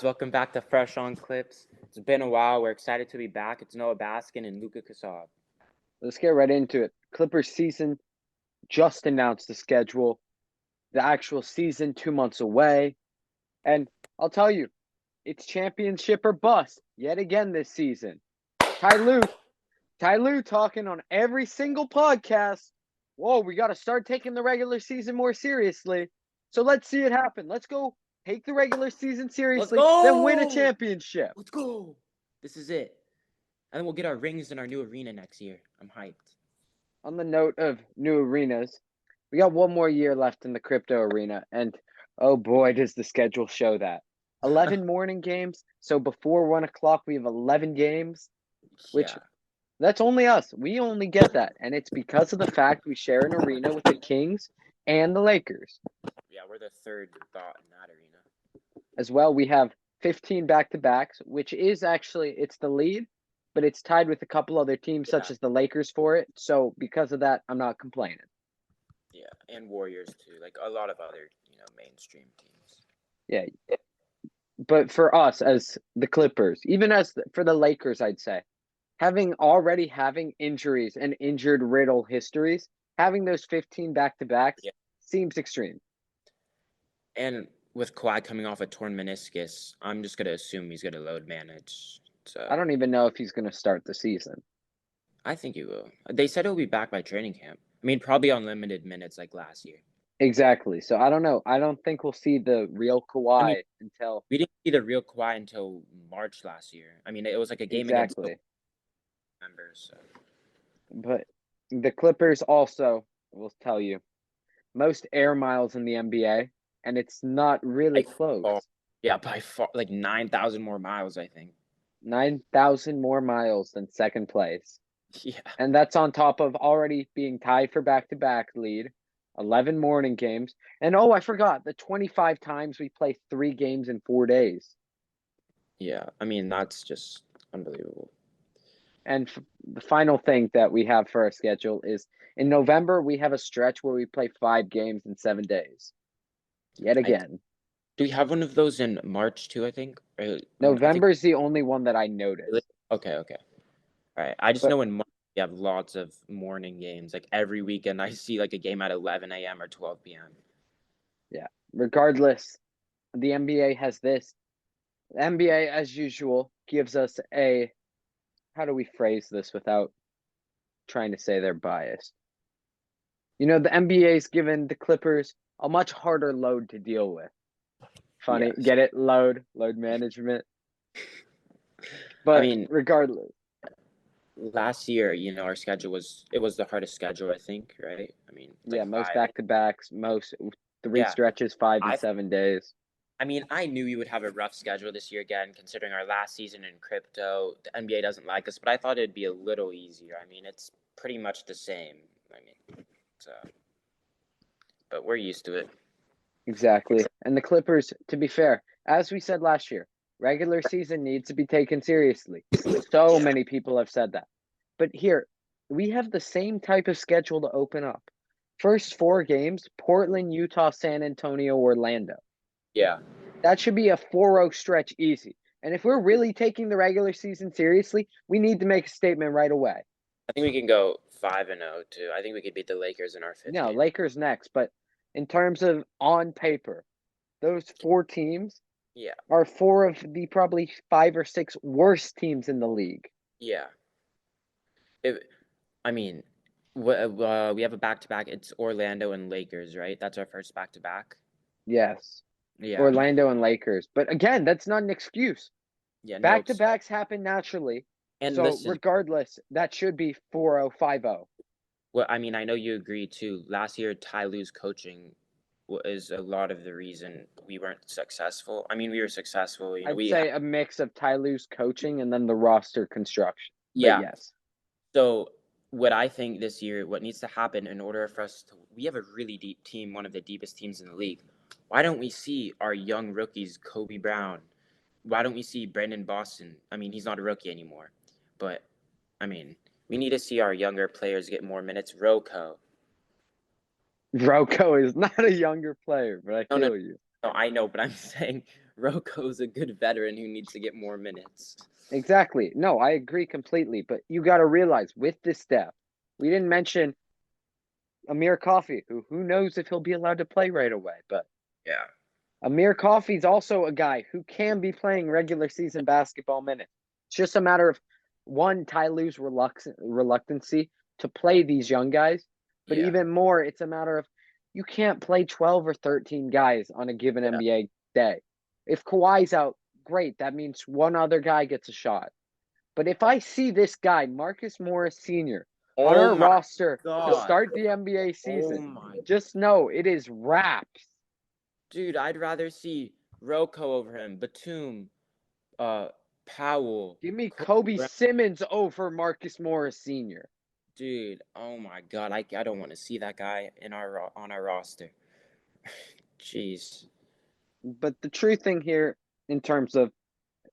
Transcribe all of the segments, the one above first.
Welcome back to Fresh on Clips. It's been a while. We're excited to be back. It's Noah Baskin and Luca Kassab. Let's get right into it. Clippers season just announced the schedule. The actual season 2 months away. And I'll tell you, it's championship or bust yet again this season. Ty Lue talking on every single podcast. Whoa, we got to start taking the regular season more seriously. So let's see it happen. Let's go take the regular season seriously, then win a championship. Let's go. This is it. And then we'll get our rings in our new arena next year. I'm hyped. On the note of new arenas, we got one more year left in the crypto arena, and oh boy, does the schedule show that. 11 morning games, so before 1 o'clock we have 11 games, which that's only us. We only get that, and it's because of the fact we share an arena with the Kings and the Lakers. Yeah, we're the third thought in that arena. As well, we have 15 back-to-backs, which is actually, it's the lead, but it's tied with a couple other teams such as the Lakers for it. So because of that, I'm not complaining. Yeah, and Warriors too, like a lot of other, mainstream teams. Yeah. But for us as the Clippers, even as for the Lakers, I'd say, having injuries and injured riddle histories, having those 15 back-to-backs seems extreme. And with Kawhi coming off a torn meniscus, I'm just going to assume he's going to load manage. So I don't even know if he's going to start the season. I think he will. They said he'll be back by training camp. I mean, probably on limited minutes like last year. Exactly. So I don't know. I don't think we'll see the real Kawhi until... We didn't see the real Kawhi until March last year. I mean, it was like a game against members. So. But the Clippers also, will tell you, most air miles in the NBA, and it's not really close. Yeah, by far, like 9,000 more miles, I think. 9,000 more miles than second place. Yeah. And that's on top of already being tied for back-to-back lead, 11 morning games. And I forgot, the 25 times we play 3 games in 4 days. Yeah, I mean, that's just unbelievable. And the final thing that we have for our schedule is in November, we have a stretch where we play 5 games in 7 days. Yet again. Do we have one of those in March too, I think? November is the only one that I noticed. Okay. All right. I just know in March we have lots of morning games. Like every weekend I see like a game at 11 a.m. or 12 p.m. Yeah. Regardless, the NBA has this. The NBA, as usual, gives us a... How do we phrase this without trying to say they're biased? The NBA's given the Clippers a much harder load to deal with. Funny. Yes. Get it? Load management. But I mean, regardless. Last year, our schedule was the hardest schedule, I think, right? I mean, most back-to-backs, most 3 stretches, 5 and 7 days. I mean, I knew you would have a rough schedule this year again, considering our last season in crypto. The NBA doesn't like us, but I thought it'd be a little easier. I mean, it's pretty much the same. But we're used to it. Exactly. And the Clippers, to be fair, as we said last year, regular season needs to be taken seriously. So many people have said that. But here, we have the same type of schedule to open up. First 4 games, Portland, Utah, San Antonio, Orlando. Yeah. That should be a 4-0 stretch easy. And if we're really taking the regular season seriously, we need to make a statement right away. I think we can go 5-0 too. I think we could beat the Lakers in our 5th game. Lakers next. But in terms of on paper, those 4 teams are 4 of the probably 5 or 6 worst teams in the league. Yeah. We have a back-to-back. It's Orlando and Lakers, right? That's our first back-to-back? Yes. Yeah. Orlando and Lakers. But again, that's not an excuse. Yeah. Back-to-backs happen naturally. And so regardless, that should be 4-0, 5-0. Well, I mean, I know you agree too. Last year, Ty Lue's coaching is a lot of the reason we weren't successful. I mean, we were successful. I'd say a mix of Ty Lue's coaching and then the roster construction. Yeah. But yes. So what I think this year, what needs to happen in order for us to, we have a really deep team, one of the deepest teams in the league. Why don't we see our young rookies, Kobe Brown? Why don't we see Brandon Boston? I mean, he's not a rookie anymore, but I mean, we need to see our younger players get more minutes. Rocco is not a younger player, but I feel you. No, I know, but I'm saying Rocco's a good veteran who needs to get more minutes. Exactly. No, I agree completely. But you got to realize with this depth, we didn't mention Amir Coffey, who knows if he'll be allowed to play right away. But Yeah. Amir Coffey's also a guy who can be playing regular season basketball minutes. It's just a matter of one, Ty Lue's reluctancy to play these young guys, but Yeah. even more, it's a matter of you can't play 12 or 13 guys on a given Yeah. NBA day. If Kawhi's out, great. That means one other guy gets a shot. But if I see this guy, Marcus Morris Sr., on Oh our my roster to God. start the NBA Oh season, my. just know it is wraps. Dude, I'd rather see Rocco over him, Batum, uh, Powell, Give me Kobe Kobe Brown. Simmons over Marcus Morris Sr. Dude, oh my God, I don't want to see that guy on our roster. Jeez. But the true thing here, in terms of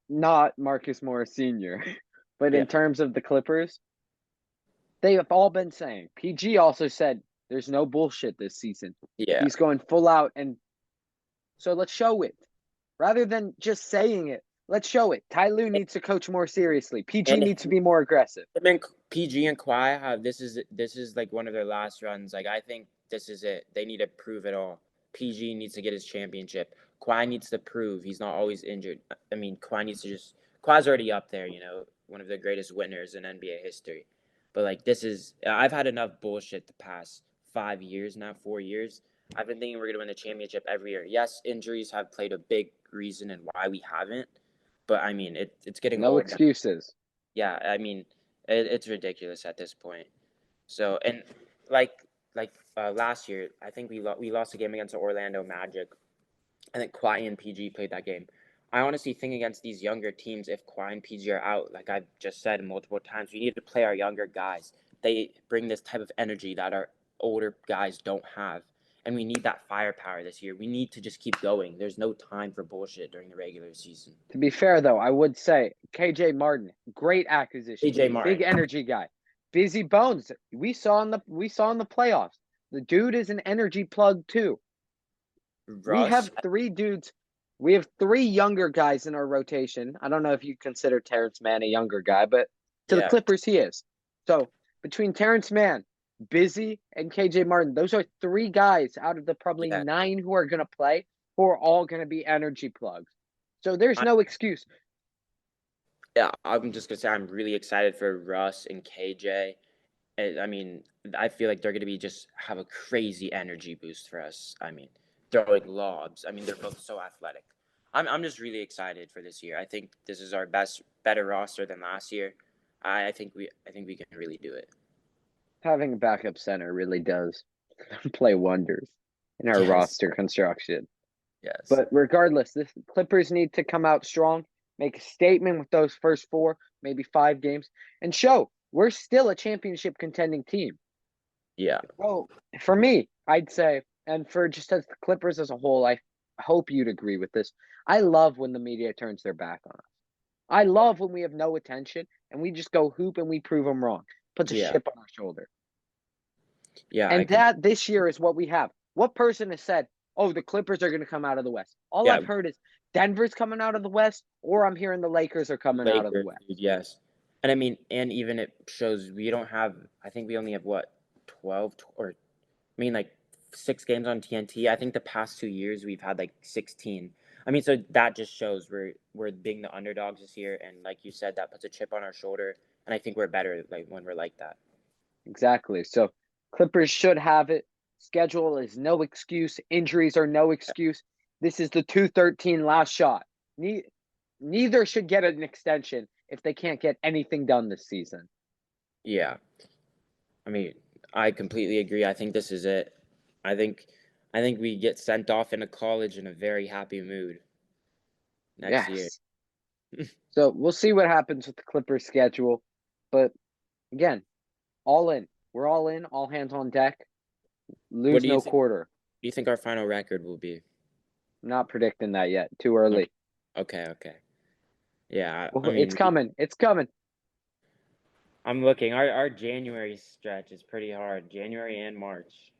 not Marcus Morris Sr., but in Yeah. terms of the Clippers, they have all been saying. PG also said there's no bullshit this season. Yeah. He's going full out, and so let's show it. Rather than just saying it, let's show it. Ty Lue needs to coach more seriously. PG And needs to be more aggressive. I mean, PG and Kawhi have this is like one of their last runs. Like I think this is it. They need to prove it all. PG needs to get his championship. Kawhi needs to prove he's not always injured. I mean, Kawhi needs to just Kawhi's already up there. You know, one of the greatest winners in NBA history. But like this is, I've had enough bullshit the past 5 years now, 4 years. I've been thinking we're gonna win the championship every year. Yes, injuries have played a big reason in why we haven't. But I mean, it's getting No old. excuses. Yeah, I mean, it's ridiculous at this point. So and like last year, I think we lost a game against the Orlando Magic. I think Kawhi and PG played that game. I honestly think against these younger teams, if Kawhi and PG are out, like I've just said multiple times, we need to play our younger guys. They bring this type of energy that our older guys don't have. And we need that firepower this year. We need to just keep going. There's no time for bullshit during the regular season. To be fair, though, I would say KJ Martin, great acquisition, AJ big Martin, energy guy. Busy Bones, we saw in the playoffs. The dude is an energy plug too. We Russ, have three dudes. We have three younger guys in our rotation. I don't know if you consider Terrence Mann a younger guy, but to the yeah, Clippers, he is. So between Terrence Mann, Busy, and KJ Martin, those are three guys out of the probably yeah. nine who are going to play who are all going to be energy plugs. So there's I, no excuse. yeah, I'm just gonna say I'm really excited for Russ and KJ. I mean, I feel like they're gonna be just have a crazy energy boost for us. I mean, throwing lobs. I mean, they're both so athletic. I'm just really excited for this year. I think this is our better roster than last year. I think we can really do it. Having a backup center really does play wonders in our Yes, roster construction. yes, But regardless, the Clippers need to come out strong, make a statement with those first four, maybe 5 games, and show we're still a championship contending team. yeah, Well, for me, I'd say, and for just as the Clippers as a whole, I hope you'd agree with this. I love when the media turns their back on us. I love when we have no attention and we just go hoop and we prove them wrong. Puts a yeah, chip on our shoulder. yeah. I And could, that this year is what we have. What person has said, oh, the Clippers are going to come out of the West? All yeah. I've heard is Denver's coming out of the West, or I'm hearing the Lakers are coming out of the Lakers, West. dude, yes. And I mean, and even it shows we don't have. I think we only have what 12 or I mean, like 6 games on TNT. I think the past 2 years we've had like 16. I mean, so that just shows we're being the underdogs this year, and like you said, that puts a chip on our shoulder. And I think we're better like when we're like that. Exactly. So Clippers should have it. Schedule is no excuse. Injuries are no excuse. This is the 213 last shot. Neither should get an extension if they can't get anything done this season. Yeah, I mean, I completely agree. I think this is it. I think I think we get sent off into college in a very happy mood next year. Yes. So we'll see what happens with the Clippers schedule. But again, all in. We're all in, all hands on deck. What Lose do you no think? quarter. Do you think our final record will be? I'm not predicting that yet. Too Okay, early. okay, okay. Yeah, I Well, it's mean, coming. It's coming. I'm looking. Our January stretch is pretty hard. January and March.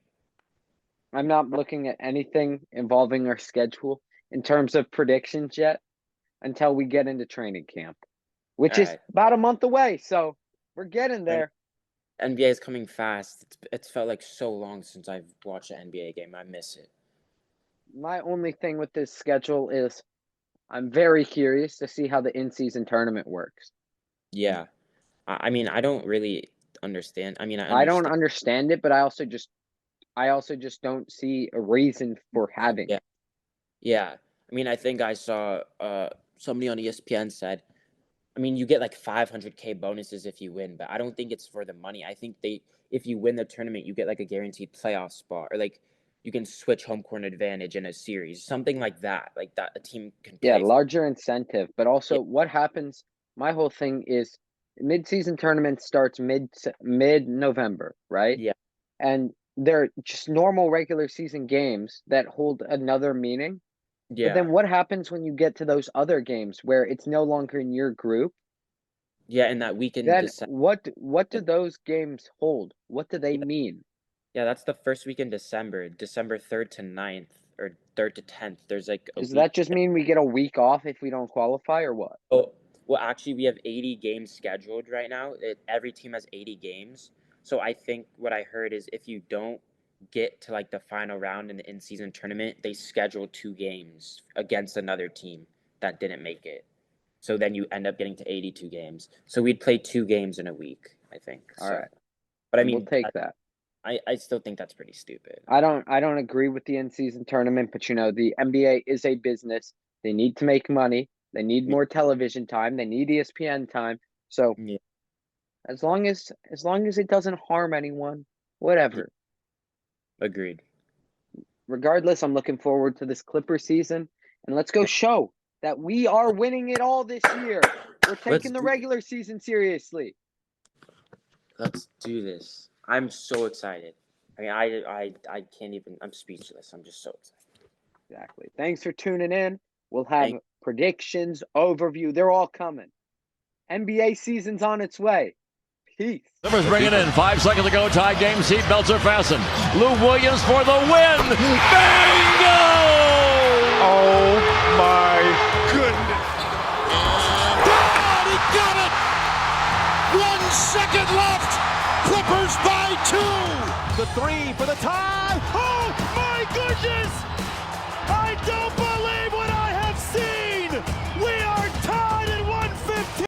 I'm not looking at anything involving our schedule in terms of predictions yet until we get into training camp, which All is right. about a month away. So we're getting And there. NBA is coming fast. It's felt like so long since I've watched an NBA game. I miss it. My only thing with this schedule is I'm very curious to see how the in-season tournament works. Yeah. I mean, I don't really understand. I mean, I I don't understand. understand it, but I also just don't see a reason for having Yeah. it. Yeah. I mean, I think I saw somebody on ESPN said, I mean, you get like 500K bonuses if you win, but I don't think it's for the money. I think if you win the tournament, you get like a guaranteed playoff spot, or like you can switch home court advantage in a series, something like that a team can Yeah, play for. larger incentive, but Yeah. also what happens, my whole thing is mid-season tournament starts mid-November, right? Yeah. And they're just normal regular season games that hold another meaning. But Yeah. then what happens when you get to those other games where it's no longer in your group? Yeah. And that weekend, Then December. what do those games hold? What do they Yeah. mean? Yeah. That's the first week in December, December 3rd to 9th, or 3rd to 10th. There's like a Does that week. just mean we get a week off if we don't qualify or what? Oh, well, actually, we have 80 games scheduled right now. Every team has 80 games. So I think what I heard is if you don't get to like the final round in the in-season tournament, they schedule 2 games against another team that didn't make it. So then you end up getting to 82 games. So we'd play 2 games in a week, I think. All So, right, but I we'll mean, take that. I still think that's pretty stupid. I don't agree with the in-season tournament, but the NBA is a business. They need to make money. They need Yeah, more television time. They need ESPN time. So yeah, as long as it doesn't harm anyone, yeah, whatever. agreed. Regardless, I'm looking forward to this Clipper season, and let's go show that we are winning it all this year. We're Let's taking the do regular season seriously. let's do this. I'm so excited. I mean, I can't even. I'm speechless. I'm just so excited. Exactly. Thanks for tuning in. We'll have Thank. predictions, overview. They're all coming. NBA season's on its way. Peace. Clippers bringing in 5 seconds to go. Tie game. Seatbelts are fastened. Lou Williams for the win. Bingo! Oh my goodness. God, he got it! 1 second left. Clippers by 2. The three for the tie. Oh my goodness. I don't believe what I